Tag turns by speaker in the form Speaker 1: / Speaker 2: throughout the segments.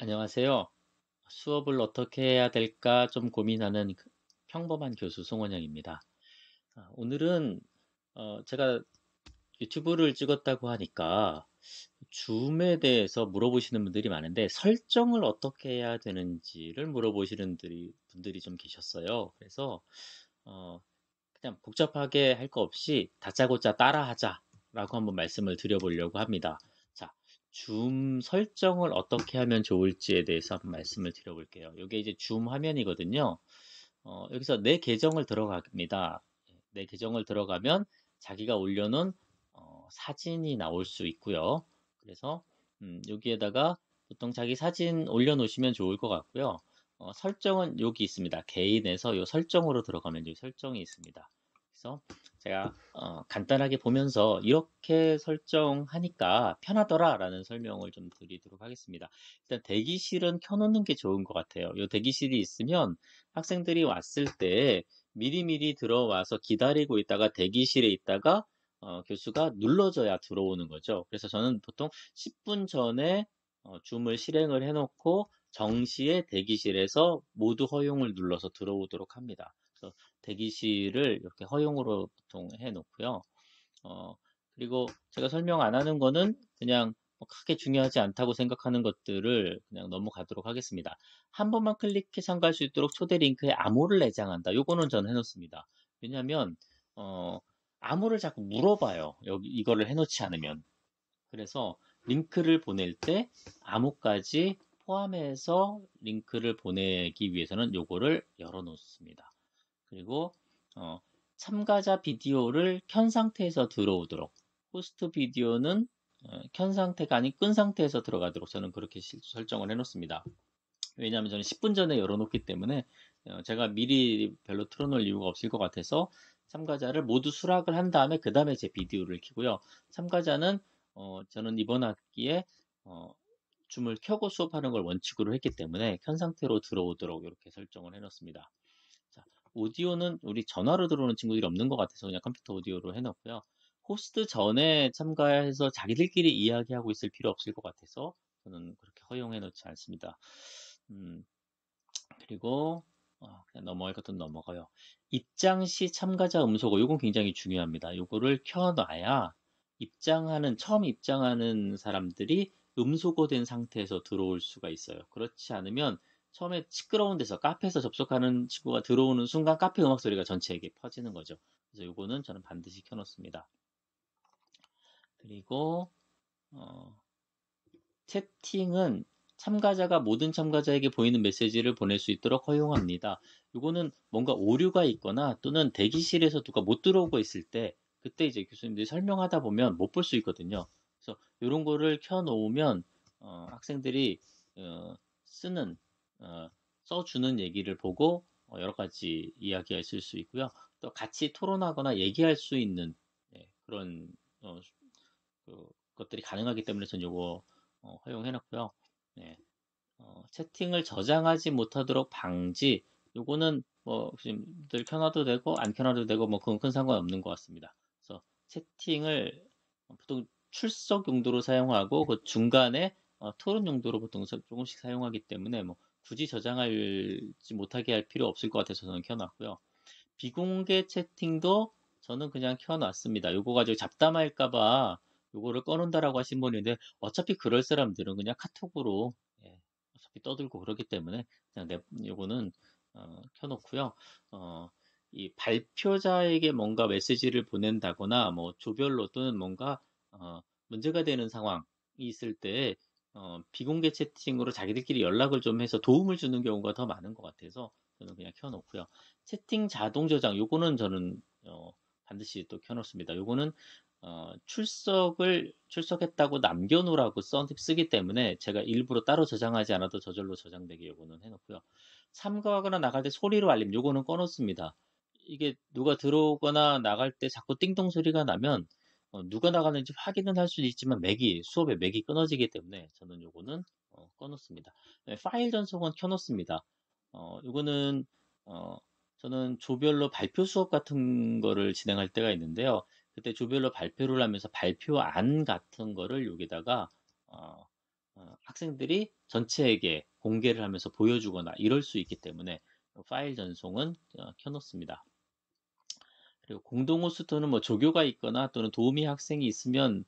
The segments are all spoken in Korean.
Speaker 1: 안녕하세요. 수업을 어떻게 해야 될까 좀 고민하는 평범한 교수 송원영입니다. 오늘은 제가 유튜브를 찍었다고 하니까 줌에 대해서 물어보시는 분들이 많은데 설정을 어떻게 해야 되는지를 물어보시는 분들이 좀 계셨어요. 그래서 어, 그냥 복잡하게 할 거 없이 다짜고짜 따라하자라고 한번 말씀을 드려보려고 합니다. 자, 줌 설정을 어떻게 하면 좋을지에 대해서 한번 말씀을 드려볼게요. 이게 이제 줌 화면이거든요. 여기서 내 계정을 들어갑니다. 내 계정을 들어가면 자기가 올려놓은 사진이 나올 수 있고요. 그래서 여기에다가 보통 자기 사진 올려놓으시면 좋을 것 같고요. 설정은 여기 있습니다. 개인에서 이 설정으로 들어가면 여기 설정이 있습니다. 그래서 제가 간단하게 보면서 이렇게 설정하니까 편하더라 라는 설명을 좀 드리도록 하겠습니다. 일단 대기실은 켜놓는 게 좋은 것 같아요. 이 대기실이 있으면 학생들이 왔을 때 미리미리 들어와서 기다리고 있다가 대기실에 있다가 교수가 눌러줘야 들어오는 거죠. 그래서 저는 보통 10분 전에 줌을 실행을 해놓고 정시에 대기실에서 모두 허용을 눌러서 들어오도록 합니다. 그래서 대기실을 이렇게 허용으로 보통 해놓고요. 어, 그리고 제가 설명 안 하는 거는 그냥 뭐 크게 중요하지 않다고 생각하는 것들을 그냥 넘어가도록 하겠습니다. 한 번만 클릭해 참가할 수 있도록 초대 링크에 암호를 내장한다. 요거는 저는 해놓습니다. 왜냐하면 암호를 자꾸 물어봐요. 여기 이거를 해놓지 않으면. 그래서 링크를 보낼 때 암호까지 포함해서 링크를 보내기 위해서는 요거를 열어놓습니다. 그리고 어, 참가자 비디오를 켠 상태에서 들어오도록 호스트 비디오는 켠 상태가 아닌 끈 상태에서 들어가도록 저는 그렇게 설정을 해놓습니다. 왜냐하면 저는 10분 전에 열어놓기 때문에 제가 미리 별로 틀어놓을 이유가 없을 것 같아서 참가자를 모두 수락을 한 다음에 그 다음에 제 비디오를 켜고요. 참가자는 저는 이번 학기에 줌을 켜고 수업하는 걸 원칙으로 했기 때문에 켠 상태로 들어오도록 이렇게 설정을 해놓습니다. 자, 오디오는 우리 전화로 들어오는 친구들이 없는 것 같아서 그냥 컴퓨터 오디오로 해놓고요. 호스트 전에 참가해서 자기들끼리 이야기하고 있을 필요 없을 것 같아서 저는 그렇게 허용해 놓지 않습니다. 음, 그리고 그냥 넘어갈 것도 넘어가요. 입장 시 참가자 음소거, 이건 굉장히 중요합니다. 이거를 켜놔야 처음 입장하는 사람들이 음소거된 상태에서 들어올 수가 있어요. 그렇지 않으면 처음에 시끄러운 데서 카페에서 접속하는 친구가 들어오는 순간 카페 음악 소리가 전체에게 퍼지는 거죠. 그래서 이거는 저는 반드시 켜놓습니다. 그리고 어, 채팅은 참가자가 모든 참가자에게 보이는 메시지를 보낼 수 있도록 허용합니다. 이거는 뭔가 오류가 있거나 또는 대기실에서 누가 못 들어오고 있을 때 그때 이제 교수님들이 설명하다 보면 못 볼 수 있거든요. 그래서 이런 거를 켜놓으면 학생들이 쓰는 써주는 얘기를 보고 여러 가지 이야기가 있을 수 있고요. 또 같이 토론하거나 얘기할 수 있는 그런 어, 그 것들이 가능하기 때문에 전 요거 허용해놨고요. 네, 채팅을 저장하지 못하도록 방지. 요거는 뭐 늘 켜놔도 되고 안 켜놔도 되고 뭐 그건 큰 상관없는 것 같습니다. 그래서 채팅을 보통 출석 용도로 사용하고 그 중간에 토론 용도로 보통 조금씩 사용하기 때문에 뭐 굳이 저장하지 못하게 할 필요 없을 것 같아서 저는 켜놨고요. 비공개 채팅도 저는 그냥 켜놨습니다. 요거 가지고 잡담할까봐 요거를 꺼놓는다라고 하신 분이 있는데 어차피 그럴 사람들은 그냥 카톡으로 어차피 떠들고 그러기 때문에 그냥 요거는 켜놓고요. 이 발표자에게 뭔가 메시지를 보낸다거나 뭐 조별로 또는 뭔가 문제가 되는 상황이 있을 때 비공개 채팅으로 자기들끼리 연락을 좀 해서 도움을 주는 경우가 더 많은 것 같아서 저는 그냥 켜놓고요. 채팅 자동 저장 요거는 저는 반드시 또 켜놓습니다. 요거는 출석했다고 남겨놓으라고 쓰기 때문에 제가 일부러 따로 저장하지 않아도 저절로 저장되게 요거는 해놓고요. 참가하거나 나갈 때 소리로 알림 요거는 꺼놓습니다. 이게 누가 들어오거나 나갈 때 자꾸 띵동 소리가 나면 누가 나가는지 확인은 할 수 있지만 수업에 맥이 끊어지기 때문에 저는 요거는 꺼놓습니다. 네, 파일 전송은 켜놓습니다. 요거는 어, 저는 조별로 발표 수업 같은 거를 진행할 때가 있는데요. 그때 조별로 발표를 하면서 발표안 같은 거를 여기다가 어, 학생들이 전체에게 공개를 하면서 보여주거나 이럴 수 있기 때문에 파일 전송은 켜놓습니다. 그리고 공동 호스트는 뭐 조교가 있거나 또는 도우미 학생이 있으면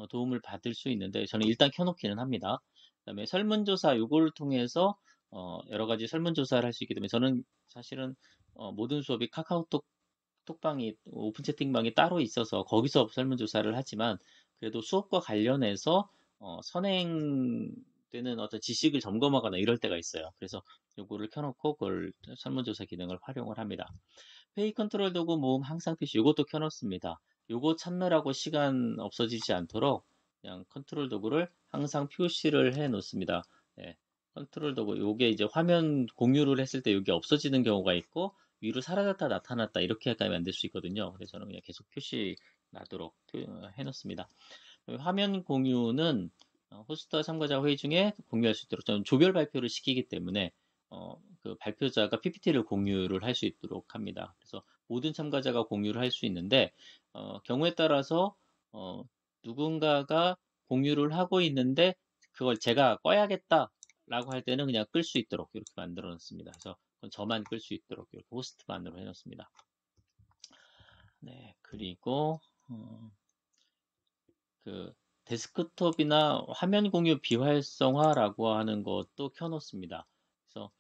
Speaker 1: 도움을 받을 수 있는데 저는 일단 켜놓기는 합니다. 그다음에 설문조사 요거를 통해서 여러 가지 설문조사를 할 수 있기 때문에 저는 사실은 모든 수업이 카카오톡 톡방이 오픈 채팅방이 따로 있어서 거기서 설문조사를 하지만 그래도 수업과 관련해서 선행되는 어떤 지식을 점검하거나 이럴 때가 있어요. 그래서 요거를 켜놓고 그걸 설문조사 기능을 활용을 합니다. 회의 컨트롤 도구 모음 항상 표시 요것도 켜놓습니다. 요거 찾느라고 시간 없어지지 않도록 그냥 컨트롤 도구를 항상 표시를 해 놓습니다. 네, 컨트롤 도구 요게 이제 화면 공유를 했을 때 요게 없어지는 경우가 있고 위로 사라졌다 나타났다 이렇게 하면 안 될 수 있거든요. 그래서 저는 그냥 계속 표시 나도록 해 놓습니다. 화면 공유는 호스트와 참가자 회의 중에 공유할 수 있도록 저는 조별 발표를 시키기 때문에 그 발표자가 PPT를 공유를 할 수 있도록 합니다. 그래서 모든 참가자가 공유를 할 수 있는데 경우에 따라서 누군가가 공유를 하고 있는데 그걸 제가 꺼야겠다라고 할 때는 그냥 끌 수 있도록 이렇게 만들어 놨습니다. 그래서 저만 끌 수 있도록 이렇게 호스트만으로 해놓습니다. 네, 그리고 그 데스크톱이나 화면 공유 비활성화라고 하는 것도 켜놓습니다. 그래서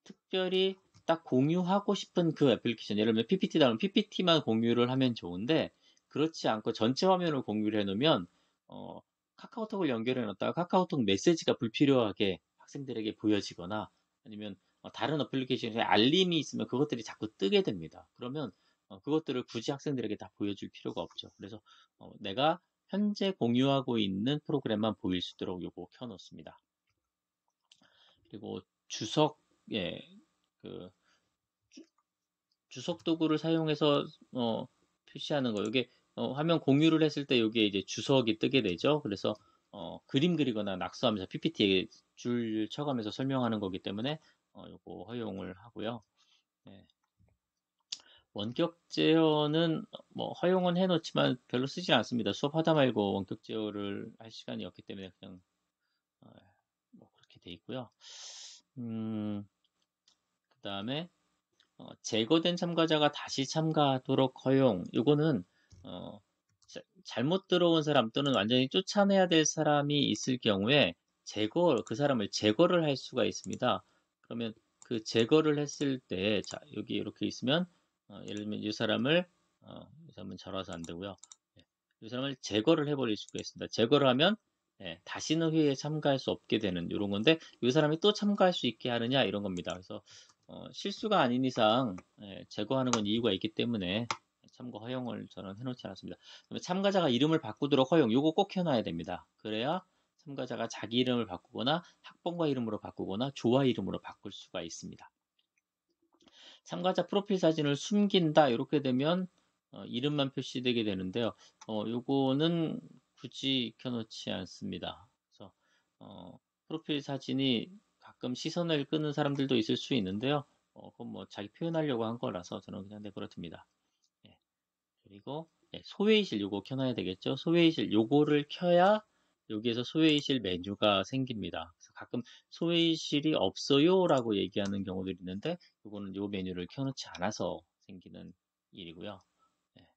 Speaker 1: 특별히 딱 공유하고 싶은 그 애플리케이션, 예를 들면 PPT다 면 PPT만 공유를 하면 좋은데 그렇지 않고 전체 화면을 공유를 해놓으면 카카오톡을 연결해 놨다가 카카오톡 메시지가 불필요하게 학생들에게 보여지거나 아니면 다른 어플리케이션에 알림이 있으면 그것들이 자꾸 뜨게 됩니다. 그러면 그것들을 굳이 학생들에게 다 보여줄 필요가 없죠. 그래서 내가 현재 공유하고 있는 프로그램만 보일 수 있도록 요거 켜놓습니다. 그리고 주석, 예, 그 주석 도구를 사용해서 표시하는 거. 이게 화면 공유를 했을 때 여기에 이제 주석이 뜨게 되죠. 그래서 그림 그리거나 낙서하면서 PPT에 줄 쳐가면서 설명하는 거기 때문에 요거 허용을 하고요. 네. 원격 제어는 뭐 허용은 해놓지만 별로 쓰지 않습니다. 수업하다 말고 원격 제어를 할 시간이 없기 때문에 그냥 뭐 그렇게 돼 있고요. 그 다음에 제거된 참가자가 다시 참가하도록 허용. 이거는 잘못 들어온 사람 또는 완전히 쫓아내야 될 사람이 있을 경우에 그 사람을 제거를 할 수가 있습니다. 그러면 그 제거를 했을 때, 자, 여기 이렇게 있으면, 예를 들면 이 사람은 잘 와서 안 되고요. 이 사람을 제거를 해버릴 수가 있습니다. 제거를 하면, 다시는 회의에 참가할 수 없게 되는 이런 건데, 이 사람이 또 참가할 수 있게 하느냐, 이런 겁니다. 그래서, 실수가 아닌 이상, 제거하는 건 이유가 있기 때문에, 참고 허용을 저는 해놓지 않았습니다. 참가자가 이름을 바꾸도록 허용, 요거 꼭 해놔야 됩니다. 그래야 참가자가 자기 이름을 바꾸거나 학번과 이름으로 바꾸거나 조와 이름으로 바꿀 수가 있습니다. 참가자 프로필 사진을 숨긴다 이렇게 되면 이름만 표시되게 되는데요. 요거는 굳이 켜놓지 않습니다. 그래서 프로필 사진이 가끔 시선을 끄는 사람들도 있을 수 있는데요. 그건 뭐 자기 표현하려고 한 거라서 저는 그냥 내버려둡니다. 예. 그리고 소회의실 요거 켜놔야 되겠죠. 소회의실 요거를 켜야 여기에서 소회의실 메뉴가 생깁니다. 그래서 가끔 소회의실이 없어요 라고 얘기하는 경우들이 있는데 요거는 요 메뉴를 켜놓지 않아서 생기는 일이고요. 네.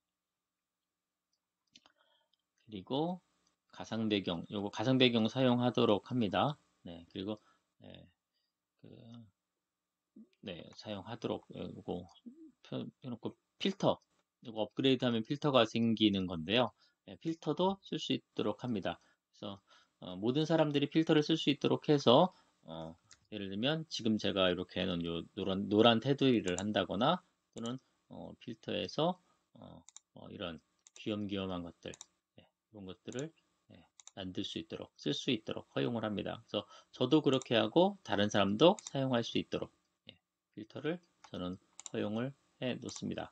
Speaker 1: 그리고 가상배경 요거 가상배경 사용하도록 합니다. 네, 그리고 네, 사용하도록 요거 펴놓고 필터 이거 업그레이드하면 필터가 생기는 건데요. 필터도 쓸 수 있도록 합니다. 그래서 모든 사람들이 필터를 쓸 수 있도록 해서 예를 들면 지금 제가 이렇게 해놓은 요 노란 테두리를 한다거나 또는 필터에서 이런 귀염귀염한 것들 이런 것들을 만들 수 있도록 쓸 수 있도록 허용을 합니다. 그래서 저도 그렇게 하고 다른 사람도 사용할 수 있도록 필터를 저는 허용을 해 놓습니다.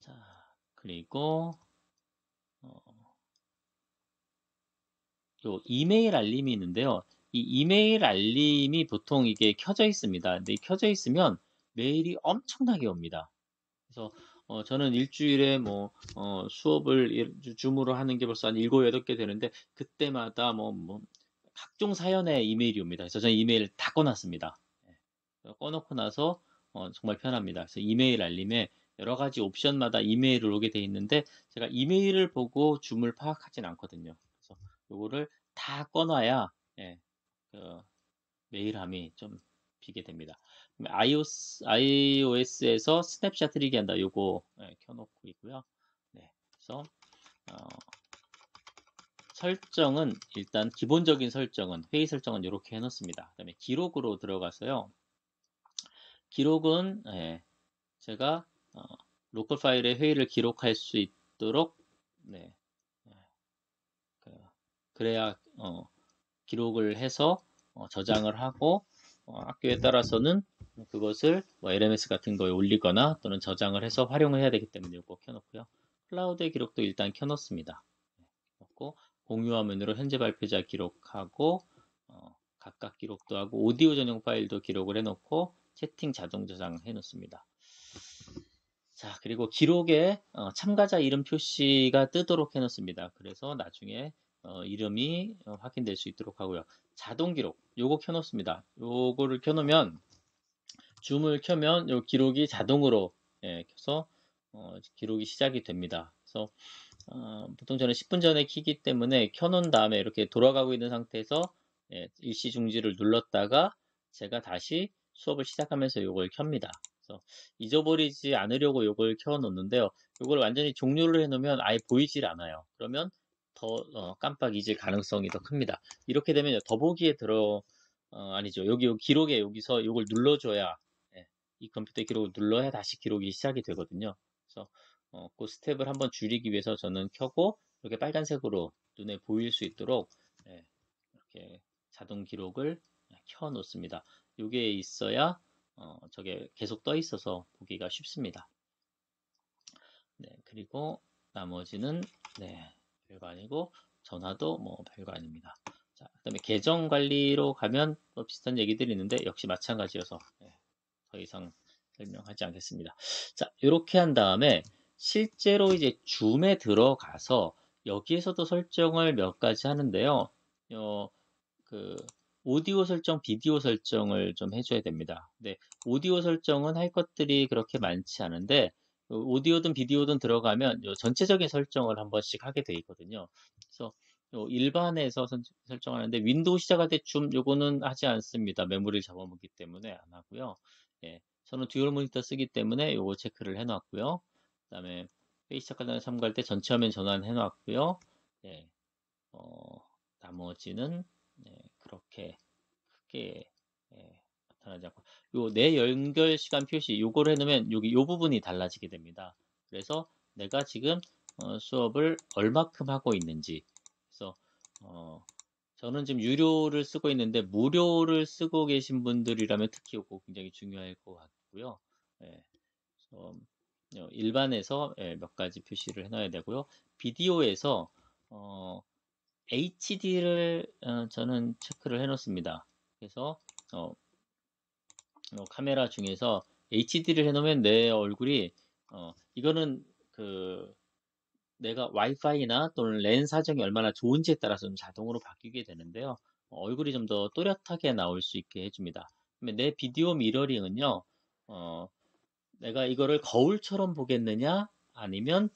Speaker 1: 자, 그리고 요 이메일 알림이 있는데요. 이 이메일 알림이 보통 이게 켜져 있습니다. 근데 켜져 있으면 메일이 엄청나게 옵니다. 그래서 저는 일주일에 수업을 줌으로 하는 게 벌써 한 7, 8개 되는데, 그때마다 각종 사연의 이메일이 옵니다. 그래서 저는 이메일 다 꺼놨습니다. 예. 꺼놓고 나서 정말 편합니다. 그래서 이메일 알림에 여러 가지 옵션마다 이메일을 오게 돼 있는데, 제가 이메일을 보고 줌을 파악하진 않거든요. 그래서 요거를 다 꺼놔야, 예, 그 메일함이 좀 비게 됩니다. iOS에서 스냅샷 트리기 한다. 요거 켜놓고 있고요. 네, 그래서 어, 설정은 일단 기본적인 설정은 회의 설정은 이렇게 해놓습니다. 그다음에 기록으로 들어가서요. 기록은 제가 로컬 파일에 회의를 기록할 수 있도록 네, 그, 그래야 기록을 해서 저장을 하고 학교에 따라서는 그것을 LMS 같은 거에 올리거나 또는 저장을 해서 활용을 해야 되기 때문에 이거 켜놓고요. 클라우드의 기록도 일단 켜놓습니다. 켜놓고 공유 화면으로 현재 발표자 기록하고 각각 기록도 하고 오디오 전용 파일도 기록을 해놓고 채팅 자동 저장 해놓습니다. 자, 그리고 기록에 참가자 이름 표시가 뜨도록 해놓습니다. 그래서 나중에 이름이 확인될 수 있도록 하고요. 자동 기록, 요거 켜놓습니다. 요거를 켜놓으면 줌을 켜면 요 기록이 자동으로 켜서 기록이 시작이 됩니다. 그래서 보통 저는 10분 전에 키기 때문에 켜놓은 다음에 이렇게 돌아가고 있는 상태에서 일시 중지를 눌렀다가 제가 다시 수업을 시작하면서 요걸 켭니다. 그래서 잊어버리지 않으려고 요걸 켜놓는데요. 요걸 완전히 종료를 해놓으면 아예 보이질 않아요. 그러면 더 깜빡 잊을 가능성이 더 큽니다. 이렇게 되면 더보기에 아니죠. 여기 기록에 여기서 요걸 눌러줘야 이 컴퓨터 기록을 눌러야 다시 기록이 시작이 되거든요. 그래서 그 스텝을 한번 줄이기 위해서 저는 켜고 이렇게 빨간색으로 눈에 보일 수 있도록 이렇게 자동 기록을 켜 놓습니다. 이게 있어야 저게 계속 떠 있어서 보기가 쉽습니다. 네, 그리고 나머지는 별거 아니고 전화도 별거 아닙니다. 자, 그다음에 계정 관리로 가면 또 비슷한 얘기들이 있는데 역시 마찬가지여서 더 이상 설명하지 않겠습니다. 자, 이렇게 한 다음에 실제로 이제 줌에 들어가서 여기에서도 설정을 몇 가지 하는데요. 그 오디오 설정, 비디오 설정을 좀 해줘야 됩니다. 근데 오디오 설정은 할 것들이 그렇게 많지 않은데 오디오든 비디오든 들어가면 전체적인 설정을 한 번씩 하게 돼 있거든요. 그래서 일반에서 설정하는데 윈도우 시작할 때 줌 요거는 하지 않습니다. 메모리를 잡아먹기 때문에 안 하고요. 예, 저는 듀얼 모니터 쓰기 때문에 요거 체크를 해놨고요. 그다음에 회의 시작할 때 참가할 때 전체 화면 전환해 놨고요. 예, 나머지는 그렇게 크게 나타나지 않고 요 내 연결 시간 표시 요걸 해놓으면 여기 요 부분이 달라지게 됩니다. 그래서 내가 지금 수업을 얼마큼 하고 있는지 그래서 저는 지금 유료를 쓰고 있는데 무료를 쓰고 계신 분들이라면 특히 이거 굉장히 중요할 것 같고요. 예, 일반에서 몇 가지 표시를 해놔야 되고요. 비디오에서 HD를 저는 체크를 해놓습니다. 그래서 카메라 중에서 HD를 해놓으면 내 얼굴이 이거는 내가 와이파이나 또는 랜 사정이 얼마나 좋은지에 따라서 좀 자동으로 바뀌게 되는데요. 얼굴이 좀 더 또렷하게 나올 수 있게 해줍니다. 내 비디오 미러링은요, 내가 이거를 거울처럼 보겠느냐, 아니면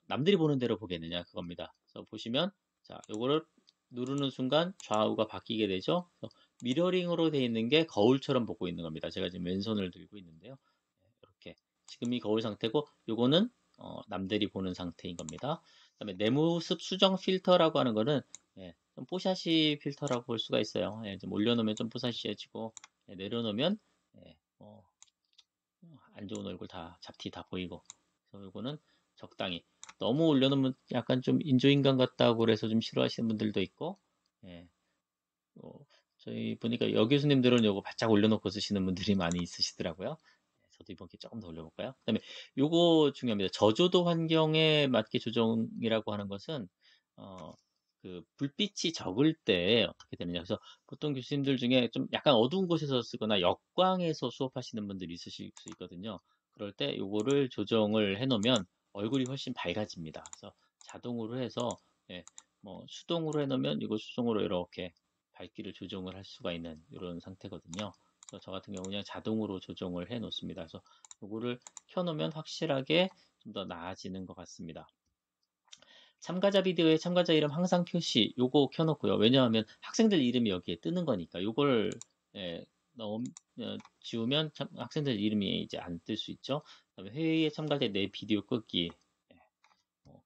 Speaker 1: 남들이 보는 대로 보겠느냐 그겁니다. 그래서 보시면 자, 요거를 누르는 순간 좌우가 바뀌게 되죠. 미러링으로 되어 있는 게 거울처럼 보고 있는 겁니다. 제가 지금 왼손을 들고 있는데요. 이렇게 지금이 거울 상태고 요거는 남들이 보는 상태인 겁니다. 그다음에 내 모습 수정 필터라고 하는 거는 좀 뽀샤시 필터라고 볼 수가 있어요. 좀 올려놓으면 좀 뽀샤시해지고 내려놓으면 안 좋은 얼굴 다 잡티 다 보이고 그래서 이거는 적당히 너무 올려놓으면 약간 좀 인조인간 같다고 그래서 좀 싫어하시는 분들도 있고 저희 보니까 여 교수님들은 요거 바짝 올려놓고 쓰시는 분들이 많이 있으시더라고요. 저도 이번 기회에 조금 더 올려볼까요? 그다음에 요거 중요합니다. 저조도 환경에 맞게 조정이라고 하는 것은 불빛이 적을 때 어떻게 되느냐. 그래서 보통 교수님들 중에 좀 약간 어두운 곳에서 쓰거나 역광에서 수업하시는 분들이 있으실 수 있거든요. 그럴 때 요거를 조정을 해 놓으면 얼굴이 훨씬 밝아집니다. 그래서 자동으로 해서 예, 뭐 수동으로 해 놓으면 이거 수동으로 이렇게 밝기를 조정을 할 수가 있는 이런 상태거든요. 그래서 저 같은 경우 그냥 자동으로 조정을 해 놓습니다. 그래서 요거를 켜 놓으면 확실하게 좀 더 나아지는 것 같습니다. 참가자 비디오에 참가자 이름 항상 표시 요거 켜놓고요. 왜냐하면 학생들 이름이 여기에 뜨는 거니까 요걸 예, 지우면 학생들 이름이 이제 안 뜰 수 있죠. 그다음에 회의에 참가자 내 비디오 끄기 예,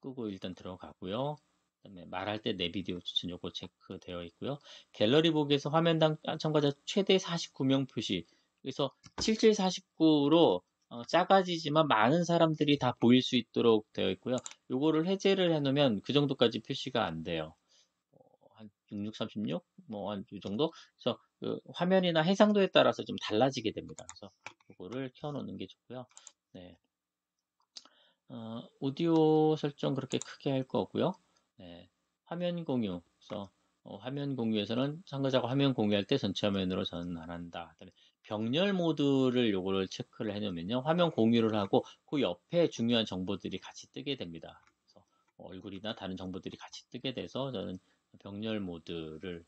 Speaker 1: 끄고 일단 들어가고요. 그다음에 말할 때 내 비디오 추천 요거 체크되어 있고요. 갤러리 보기에서 화면당 참가자 최대 49명 표시. 그래서 7749로 작아지지만 많은 사람들이 다 보일 수 있도록 되어 있고요. 요거를 해제를 해놓으면 그 정도까지 표시가 안 돼요. 한 6636? 뭐, 한 이 정도? 그래서 그 화면이나 해상도에 따라서 좀 달라지게 됩니다. 그래서 요거를 켜놓는 게 좋고요. 네. 오디오 설정 그렇게 크게 할 거고요. 네. 화면 공유. 그래서 화면 공유에서는 참가자가 화면 공유할 때 전체 화면으로 전환한다. 그다음에 병렬 모드를 요거를 체크를 해놓으면요. 화면 공유를 하고 그 옆에 중요한 정보들이 같이 뜨게 됩니다. 그래서 얼굴이나 다른 정보들이 같이 뜨게 돼서 저는 병렬 모드를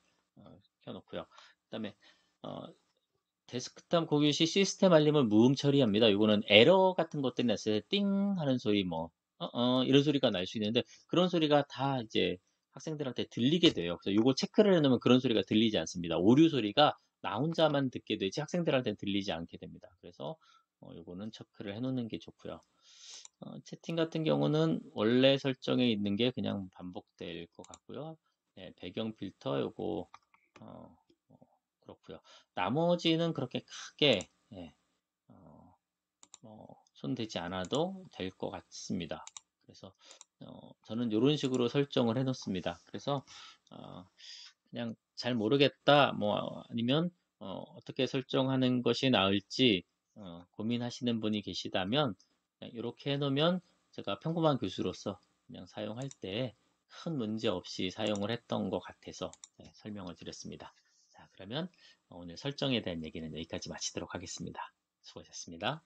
Speaker 1: 켜놓고요. 그다음에 어, 데스크탑 공유 시 시스템 알림을 무음 처리합니다. 이거는 에러 같은 것들이 났을 때 띵 하는 소리 뭐 이런 소리가 날 수 있는데 그런 소리가 다 이제 학생들한테 들리게 돼요. 그래서 이거 체크를 해놓으면 그런 소리가 들리지 않습니다. 오류 소리가 나 혼자만 듣게 되지 학생들한테는 들리지 않게 됩니다. 그래서 요거는 체크를 해놓는 게 좋고요. 채팅 같은 경우는 원래 설정에 있는 게 그냥 반복될 것 같고요. 네, 배경 필터 요거 어, 그렇고요. 나머지는 그렇게 크게 예, 손대지 않아도 될 것 같습니다. 그래서 저는 이런 식으로 설정을 해 놓습니다. 그래서 어, 그냥 잘 모르겠다 뭐 아니면 떻게 설정하는 것이 나을지 고민하시는 분이 계시다면 이렇게 해 놓으면 제가 평범한 교수로서 그냥 사용할 때 큰 문제 없이 사용을 했던 것 같아서 설명을 드렸습니다. 자, 그러면 오늘 설정에 대한 얘기는 여기까지 마치도록 하겠습니다. 수고하셨습니다.